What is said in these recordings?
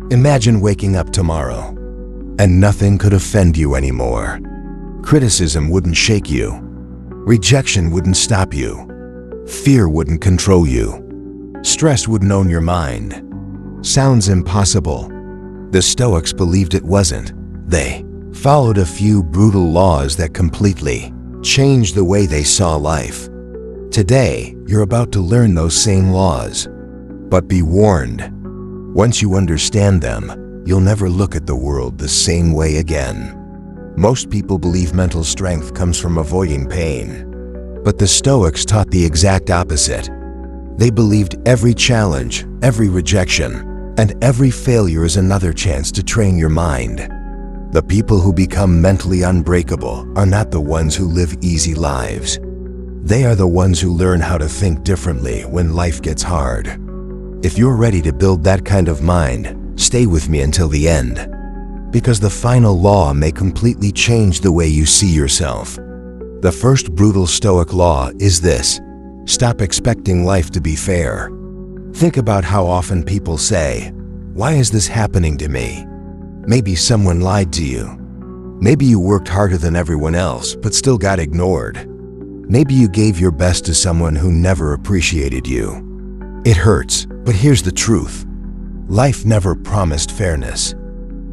Imagine waking up tomorrow, and nothing could offend you anymore. Criticism wouldn't shake you. Rejection wouldn't stop you. Fear wouldn't control you. Stress wouldn't own your mind. Sounds impossible. The Stoics believed it wasn't. They followed a few brutal laws that completely changed the way they saw life. Today, you're about to learn those same laws. But be warned, once you understand them, you'll never look at the world the same way again. Most people believe mental strength comes from avoiding pain. But the Stoics taught the exact opposite. They believed every challenge, every rejection, and every failure is another chance to train your mind. The people who become mentally unbreakable are not the ones who live easy lives. They are the ones who learn how to think differently when life gets hard. If you're ready to build that kind of mind, stay with me until the end. Because the final law may completely change the way you see yourself. The first brutal Stoic law is this: stop expecting life to be fair. Think about how often people say, "Why is this happening to me?" Maybe someone lied to you. Maybe you worked harder than everyone else but still got ignored. Maybe you gave your best to someone who never appreciated you. It hurts, but here's the truth. Life never promised fairness.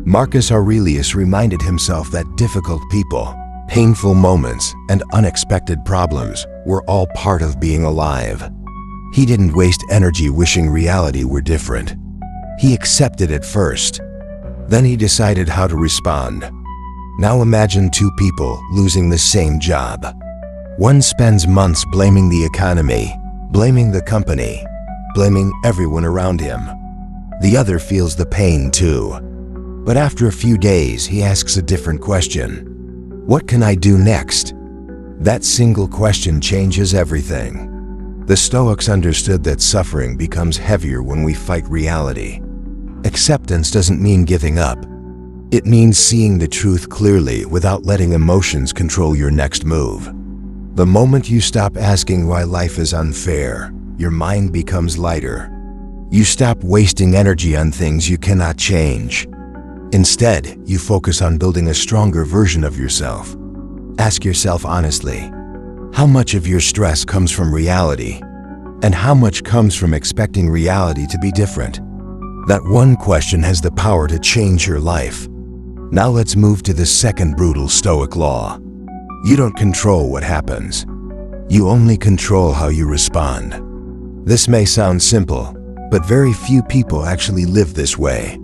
Marcus Aurelius reminded himself that difficult people, painful moments, and unexpected problems were all part of being alive. He didn't waste energy wishing reality were different. He accepted it first. Then he decided how to respond. Now imagine two people losing the same job. One spends months blaming the economy, blaming the company, blaming everyone around him. The other feels the pain too. But after a few days, he asks a different question. What can I do next? That single question changes everything. The Stoics understood that suffering becomes heavier when we fight reality. Acceptance doesn't mean giving up. It means seeing the truth clearly without letting emotions control your next move. The moment you stop asking why life is unfair, your mind becomes lighter. You stop wasting energy on things you cannot change. Instead, you focus on building a stronger version of yourself. Ask yourself honestly, how much of your stress comes from reality? And how much comes from expecting reality to be different? That one question has the power to change your life. Now let's move to the second brutal Stoic law. You don't control what happens. You only control how you respond. This may sound simple, but very few people actually live this way.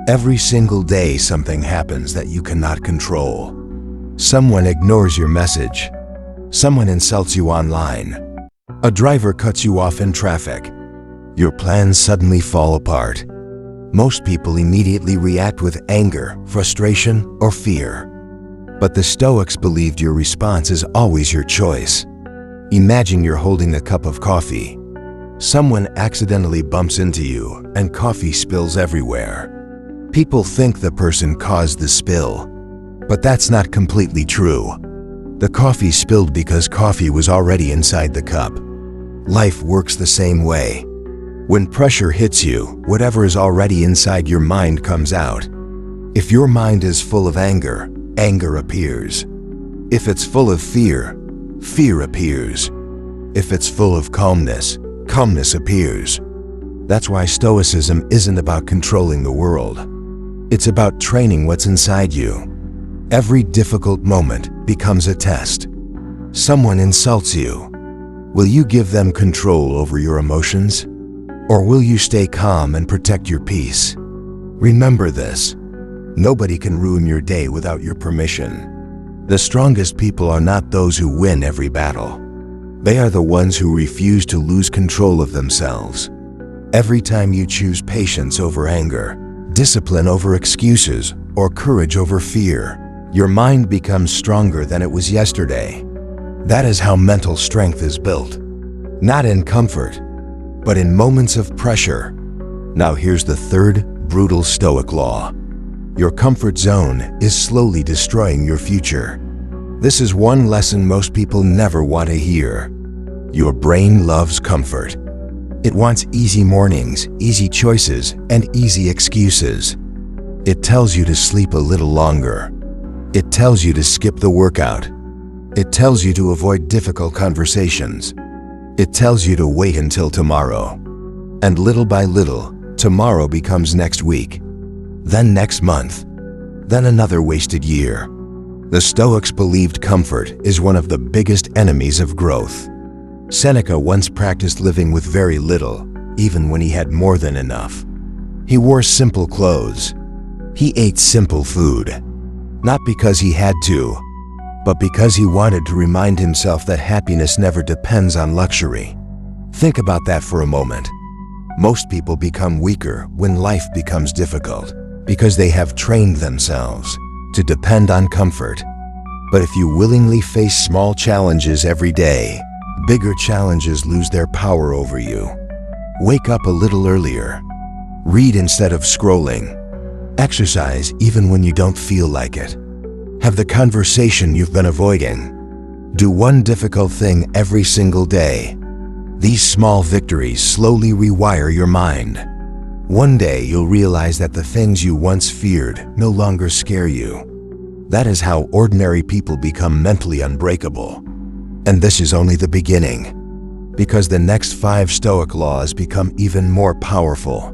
Every single day something happens that you cannot control. Someone ignores your message. Someone insults you online. A driver cuts you off in traffic. Your plans suddenly fall apart. Most people immediately react with anger, frustration, or fear. But the Stoics believed your response is always your choice. Imagine you're holding a cup of coffee. Someone accidentally bumps into you and coffee spills everywhere. People think the person caused the spill, but that's not completely true. The coffee spilled because coffee was already inside the cup. Life works the same way. When pressure hits you, whatever is already inside your mind comes out. If your mind is full of anger, anger appears. If it's full of fear, fear appears. If it's full of calmness, calmness appears. That's why Stoicism isn't about controlling the world. It's about training what's inside you. Every difficult moment becomes a test. Someone insults you. Will you give them control over your emotions? Or will you stay calm and protect your peace? Remember this. Nobody can ruin your day without your permission. The strongest people are not those who win every battle. They are the ones who refuse to lose control of themselves. Every time you choose patience over anger, discipline over excuses, or courage over fear, your mind becomes stronger than it was yesterday. That is how mental strength is built. Not in comfort, but in moments of pressure. Now here's the third brutal Stoic law. Your comfort zone is slowly destroying your future. This is one lesson most people never want to hear. Your brain loves comfort. It wants easy mornings, easy choices, and easy excuses. It tells you to sleep a little longer. It tells you to skip the workout. It tells you to avoid difficult conversations. It tells you to wait until tomorrow. And little by little, tomorrow becomes next week, then next month, then another wasted year. The Stoics believed comfort is one of the biggest enemies of growth. Seneca once practiced living with very little, even when he had more than enough. He wore simple clothes. He ate simple food, not because he had to, but because he wanted to remind himself that happiness never depends on luxury. Think about that for a moment. Most people become weaker when life becomes difficult because they have trained themselves to depend on comfort. But if you willingly face small challenges every day, bigger challenges lose their power over you. Wake up a little earlier. Read instead of scrolling. Exercise even when you don't feel like it. Have the conversation you've been avoiding. Do one difficult thing every single day. These small victories slowly rewire your mind. One day you'll realize that the things you once feared no longer scare you. That is how ordinary people become mentally unbreakable. And this is only the beginning, because the next 5 Stoic laws become even more powerful.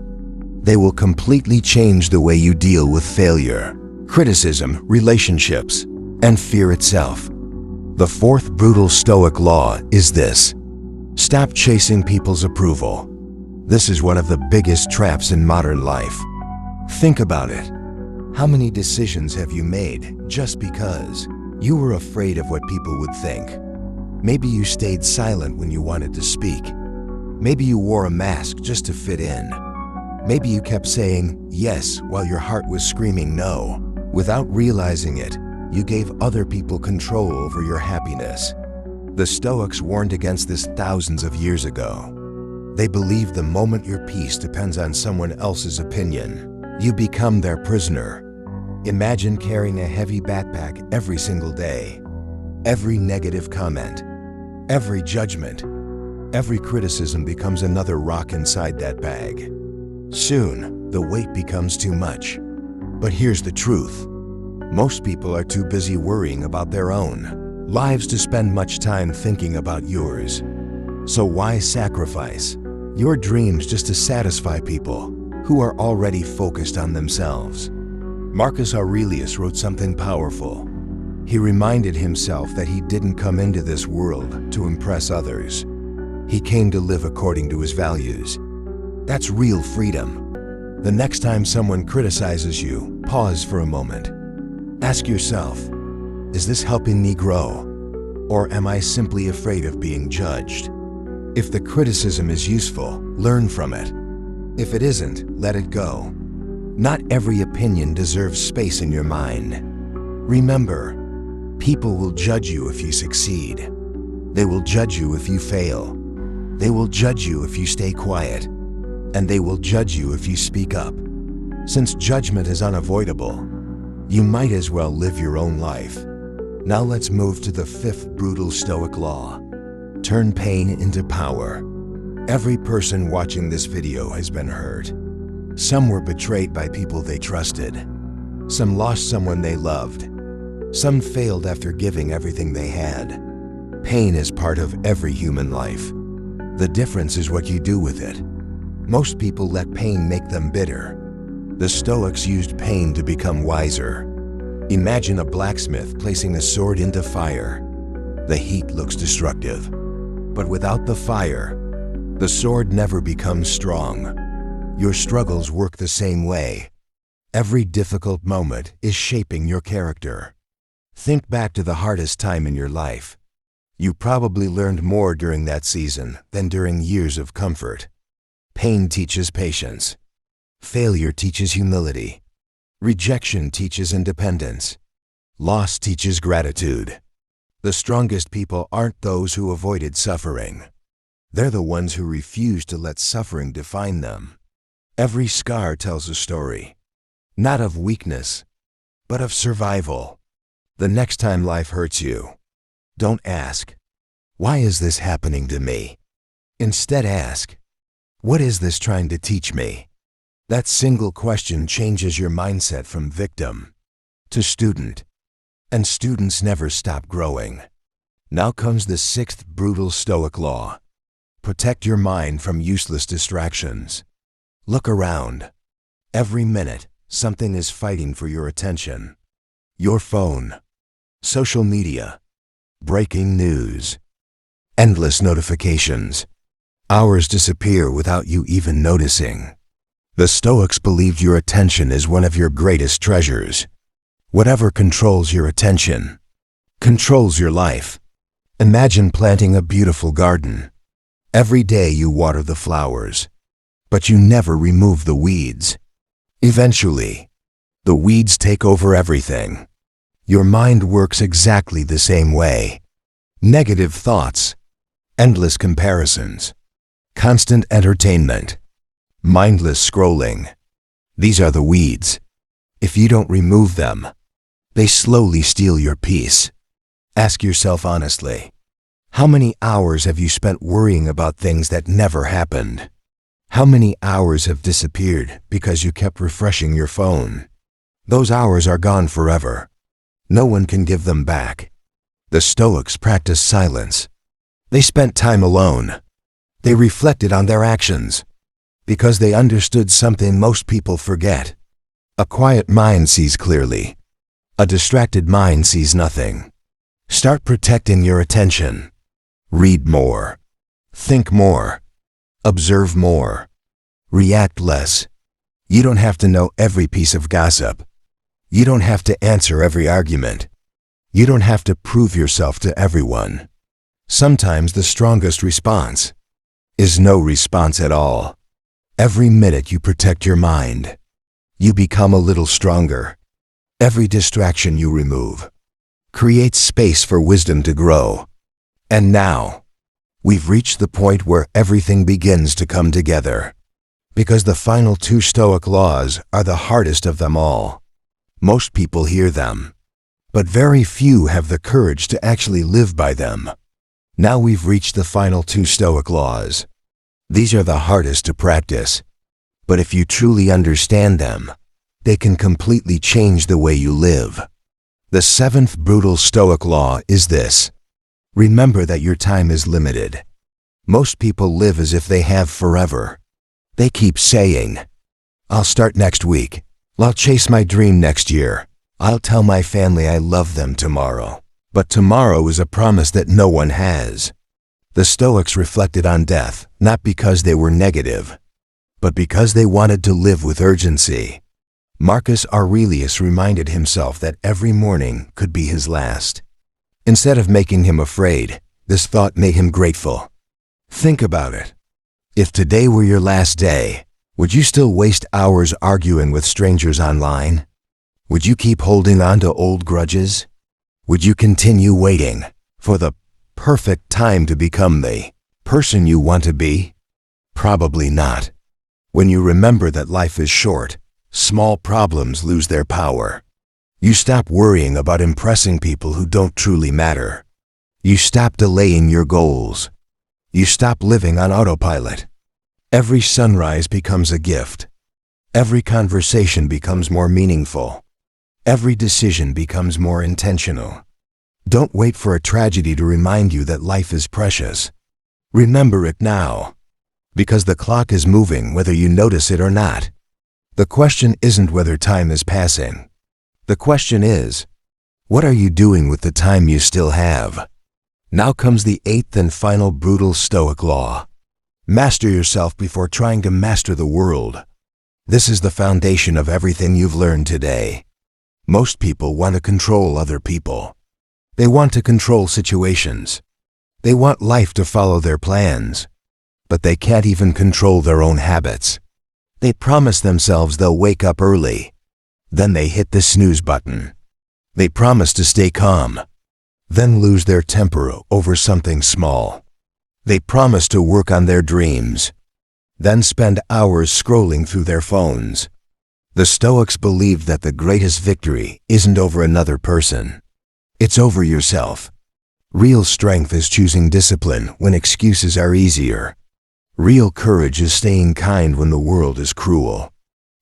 They will completely change the way you deal with failure, criticism, relationships, and fear itself. The 4th brutal Stoic law is this: stop chasing people's approval. This is one of the biggest traps in modern life. Think about it. How many decisions have you made just because you were afraid of what people would think? Maybe you stayed silent when you wanted to speak. Maybe you wore a mask just to fit in. Maybe you kept saying yes while your heart was screaming no. Without realizing it, you gave other people control over your happiness. The Stoics warned against this thousands of years ago. They believed the moment your peace depends on someone else's opinion, you become their prisoner. Imagine carrying a heavy backpack every single day. Every negative comment, every judgment, every criticism becomes another rock inside that bag. Soon, the weight becomes too much. But here's the truth. Most people are too busy worrying about their own lives to spend much time thinking about yours. So why sacrifice your dreams just to satisfy people who are already focused on themselves? Marcus Aurelius wrote something powerful. He reminded himself that he didn't come into this world to impress others. He came to live according to his values. That's real freedom. The next time someone criticizes you, pause for a moment. Ask yourself, is this helping me grow? Or am I simply afraid of being judged? If the criticism is useful, learn from it. If it isn't, let it go. Not every opinion deserves space in your mind. Remember, people will judge you if you succeed. They will judge you if you fail. They will judge you if you stay quiet. And they will judge you if you speak up. Since judgment is unavoidable, you might as well live your own life. Now let's move to the 5th brutal Stoic law. Turn pain into power. Every person watching this video has been hurt. Some were betrayed by people they trusted. Some lost someone they loved. Some failed after giving everything they had. Pain is part of every human life. The difference is what you do with it. Most people let pain make them bitter. The Stoics used pain to become wiser. Imagine a blacksmith placing a sword into fire. The heat looks destructive. But without the fire, the sword never becomes strong. Your struggles work the same way. Every difficult moment is shaping your character. Think back to the hardest time in your life. You probably learned more during that season than during years of comfort. Pain teaches patience. Failure teaches humility. Rejection teaches independence. Loss teaches gratitude. The strongest people aren't those who avoided suffering. They're the ones who refuse to let suffering define them. Every scar tells a story, not of weakness, but of survival. The next time life hurts you, don't ask, "Why is this happening to me?" Instead ask, What is this trying to teach me? That single question changes your mindset from victim to student, and students never stop growing. Now comes the sixth brutal Stoic law. Protect your mind from useless distractions. Look around. Every minute, something is fighting for your attention. Your phone, social media, breaking news, endless notifications. Hours disappear without you even noticing. The Stoics believed your attention is one of your greatest treasures. Whatever controls your attention controls your life. Imagine planting a beautiful garden. Every day you water the flowers, but you never remove the weeds. Eventually, the weeds take over everything. Your mind works exactly the same way. Negative thoughts, endless comparisons, constant entertainment, mindless scrolling. These are the weeds. If you don't remove them, they slowly steal your peace. Ask yourself honestly, how many hours have you spent worrying about things that never happened? How many hours have disappeared because you kept refreshing your phone? Those hours are gone forever. No one can give them back. The Stoics practiced silence. They spent time alone. They reflected on their actions because they understood something most people forget. A quiet mind sees clearly. A distracted mind sees nothing. Start protecting your attention. Read more. Think more. Observe more. React less. You don't have to know every piece of gossip. You don't have to answer every argument. You don't have to prove yourself to everyone. Sometimes the strongest response is no response at all. Every minute you protect your mind, you become a little stronger. Every distraction you remove creates space for wisdom to grow. And now, we've reached the point where everything begins to come together. Because the final two Stoic laws are the hardest of them all. Most people hear them, but very few have the courage to actually live by them. Now we've reached the final two Stoic laws. These are the hardest to practice, but if you truly understand them, they can completely change the way you live. The seventh brutal Stoic law is this. Remember that your time is limited. Most people live as if they have forever. They keep saying, I'll start next week. I'll chase my dream next year. I'll tell my family I love them tomorrow. But tomorrow is a promise that no one has. The Stoics reflected on death, not because they were negative, but because they wanted to live with urgency. Marcus Aurelius reminded himself that every morning could be his last. Instead of making him afraid, this thought made him grateful. Think about it. If today were your last day, would you still waste hours arguing with strangers online? Would you keep holding on to old grudges? Would you continue waiting for the perfect time to become the person you want to be? Probably not. When you remember that life is short, small problems lose their power. You stop worrying about impressing people who don't truly matter. You stop delaying your goals. You stop living on autopilot. Every sunrise becomes a gift. Every conversation becomes more meaningful. Every decision becomes more intentional. Don't wait for a tragedy to remind you that life is precious. Remember it now, because the clock is moving whether you notice it or not. The question isn't whether time is passing. The question is, what are you doing with the time you still have? Now comes the eighth and final brutal Stoic law. Master yourself before trying to master the world. This is the foundation of everything you've learned today. Most people want to control other people. They want to control situations. They want life to follow their plans. But they can't even control their own habits. They promise themselves they'll wake up early. Then they hit the snooze button. They promise to stay calm, then lose their temper over something small. They promise to work on their dreams, then spend hours scrolling through their phones. The Stoics believed that the greatest victory isn't over another person. It's over yourself. Real strength is choosing discipline when excuses are easier. Real courage is staying kind when the world is cruel.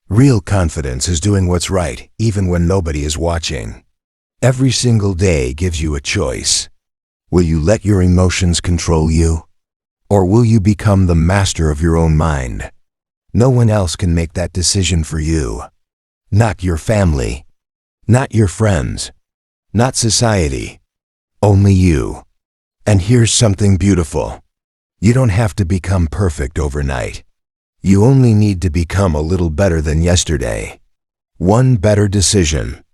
Real confidence is doing what's right, even when nobody is watching. Every single day gives you a choice. Will you let your emotions control you? Or will you become the master of your own mind? No one else can make that decision for you. Not your family. Not your friends. Not society. Only you. And here's something beautiful. You don't have to become perfect overnight. You only need to become a little better than yesterday. One better decision.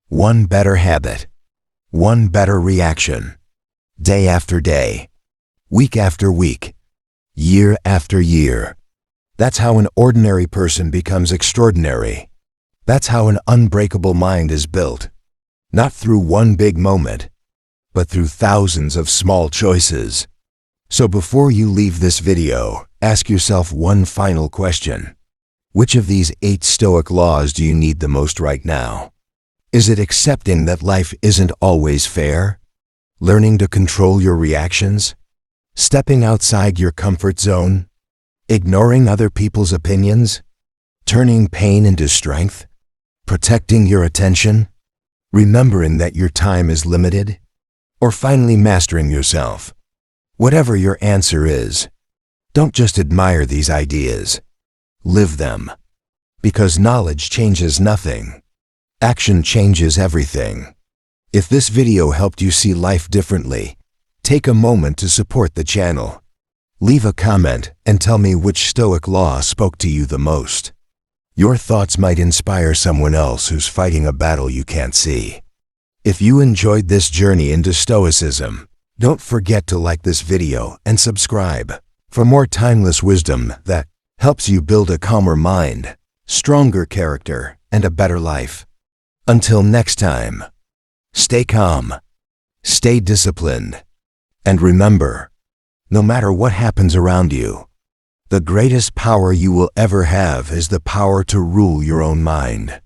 One better habit. One better reaction. Day after day. Week after week. Year after year. That's how an ordinary person becomes extraordinary. That's how an unbreakable mind is built. Not through one big moment, but through thousands of small choices. So before you leave this video, ask yourself one final question. Which of these 8 Stoic laws do you need the most right now? Is it accepting that life isn't always fair? Learning to control your reactions? Stepping outside your comfort zone? Ignoring other people's opinions? Turning pain into strength? Protecting your attention? Remembering that your time is limited? Or finally mastering yourself? Whatever your answer is, don't just admire these ideas. Live them. Because knowledge changes nothing. Action changes everything. If this video helped you see life differently, take a moment to support the channel. Leave a comment and tell me which Stoic law spoke to you the most. Your thoughts might inspire someone else who's fighting a battle you can't see. If you enjoyed this journey into Stoicism, don't forget to like this video and subscribe for more timeless wisdom that helps you build a calmer mind, stronger character, and a better life. Until next time, stay calm, stay disciplined, and remember, no matter what happens around you, the greatest power you will ever have is the power to rule your own mind.